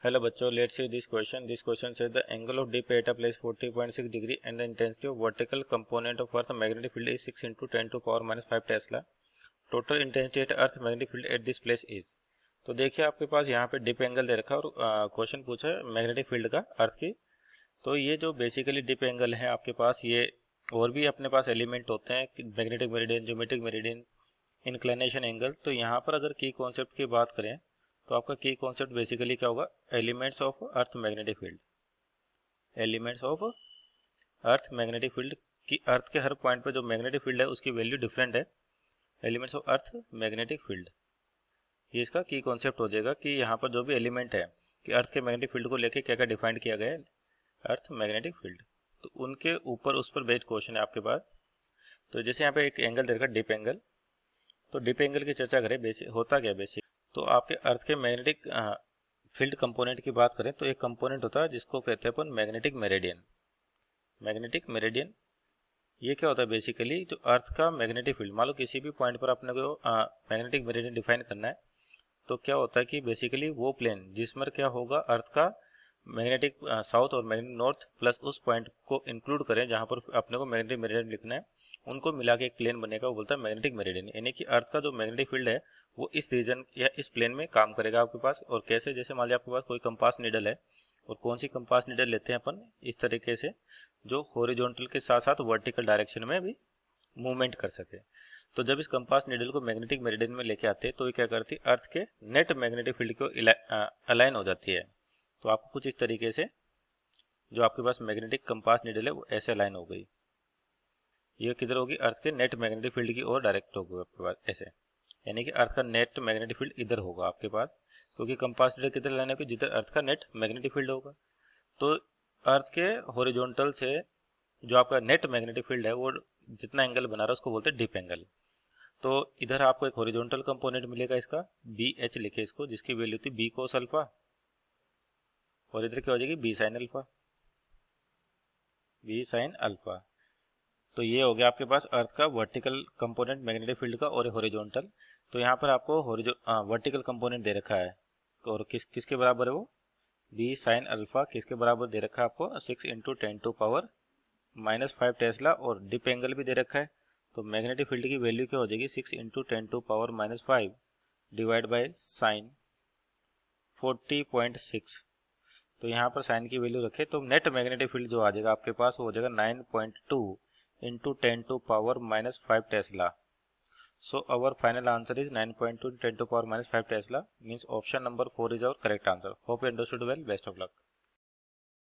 Hello बच्चों, let's see this question. This question says the angle of dip at a place 40.6 degree and the intensity of vertical component of Earth's magnetic field is 6 into 10 to power minus 5 Tesla. Total intensity at Earth's magnetic field at this place is. तो देखिए आपके पास यहाँ पे dip angle दे रखा है और question पूछा है मैग्नेटिक फील्ड का अर्थ की। तो ये जो बेसिकली डिप एंगल है आपके पास, ये और भी अपने पास एलिमेंट होते हैं, magnetic meridian, geometric meridian, inclination angle. तो यहाँ पर अगर की कॉन्सेप्ट की बात करें तो आपका की कॉन्सेप्ट बेसिकली क्या होगा, elements of earth magnetic field. Elements of earth magnetic field की अर्थ के हर पॉइंट पे जो मैग्नेटिक फील्ड है उसकी वैल्यू डिफरेंट है। Elements of earth magnetic field, ये इसका की कॉन्सेप्ट हो जाएगा कि यहाँ पर जो भी एलिमेंट है कि अर्थ के मैग्नेटिक फील्ड को लेके क्या क्या डिफाइन किया गया है, अर्थ मैग्नेटिक फील्ड। तो उनके ऊपर उस पर बेस्ड क्वेश्चन है आपके पास। तो जैसे यहाँ पे एक एंगल दे रखा है डिप एंगल, तो डिप एंगल की चर्चा करें, बेसिक होता क्या बेसिक। तो आपके अर्थ के मैग्नेटिक फील्ड कंपोनेंट की बात करें तो एक कंपोनेंट होता है जिसको कहते हैं अपन मैग्नेटिक मेरिडियन। मैग्नेटिक मेरिडियन ये क्या होता है बेसिकली, जो अर्थ का मैग्नेटिक फील्ड, मान लो किसी भी पॉइंट पर अपने को मैग्नेटिक मेरिडियन डिफाइन करना है, तो क्या होता है कि बेसिकली वो प्लेन जिसमें क्या होगा अर्थ का मैग्नेटिक साउथ और मैग्नेटिक नॉर्थ प्लस उस पॉइंट को इंक्लूड करें जहां पर अपने को मैग्नेटिक मेरिडियन लिखना है, उनको मिला के एक प्लेन बनेगा, वो बोलता है मैग्नेटिक मेरिडियन। यानी कि अर्थ का जो मैग्नेटिक फील्ड है वो इस रीजन या इस प्लेन में काम करेगा आपके पास। और कैसे, जैसे मान लिया आपके पास कोई कंपास नीडल है, और कौन सी कंपास नीडल लेते हैं अपन, इस तरीके से जो हॉरिजॉन्टल के साथ साथ वर्टिकल डायरेक्शन में भी मूवमेंट कर सके। तो जब इस कंपास नीडल को मैग्नेटिक मेरिडियन में लेके आते हैं तो ये क्या करती है, अर्थ के नेट मैग्नेटिक फील्ड को अलाइन हो जाती है। तो आपको कुछ इस तरीके से जो आपके पास मैग्नेटिक कंपास नीडल है वो ऐसे अलाइन हो गई, ये किधर होगी, अर्थ के नेट मैग्नेटिक फील्ड की ओर डायरेक्ट होगी आपके पास ऐसे। यानी कि अर्थ का नेट मैग्नेटिक फील्ड इधर होगा आपके पास, क्योंकि कंपास नीडल किधर अलाइन होगी, जिधर अर्थ का नेट मैग्नेटिक फील्ड होगा। तो अर्थ के हॉरिजॉन्टल से जो आपका नेट मैग्नेटिक फील्ड है वो जितना एंगल बना रहा है उसको बोलते हैं डिप एंगल। तो इधर आपको एक हॉरिजॉन्टल कंपोनेंट मिलेगा इसका, बी एच लिखे इसको, जिसकी वैल्यू थी बी कोस अल्फा, और इधर क्या हो जाएगी B sine alpha, B sine alpha. तो ये हो गया आपके पास अर्थ का वर्टिकल कंपोनेंट मैग्नेटिक फील्ड का और हॉरिजॉन्टल। तो यहाँ पर आपको वर्टिकल कंपोनेंट दे रखा है, और किसके बराबर है वो, बी साइन अल्फा, किसके बराबर दे रखा है आपको, 6 into 10 to power minus 5 tesla, और डिप एंगल भी दे रखा है। तो मैग्नेटिक फील्ड की वैल्यू क्या हो जाएगी, 6 into 10 to power minus 5 divide by sine 40.6। तो यहाँ पर साइन की वैल्यू रखे तो नेट मैग्नेटिक फील्ड जो आ जाएगा आपके पास वो हो जाएगा 9.2 into 10 to power minus 5 tesla. So our final answer is 9.2 10 to power minus 5 tesla, means option number 4 is our correct answer. Hope you understood well, best of luck.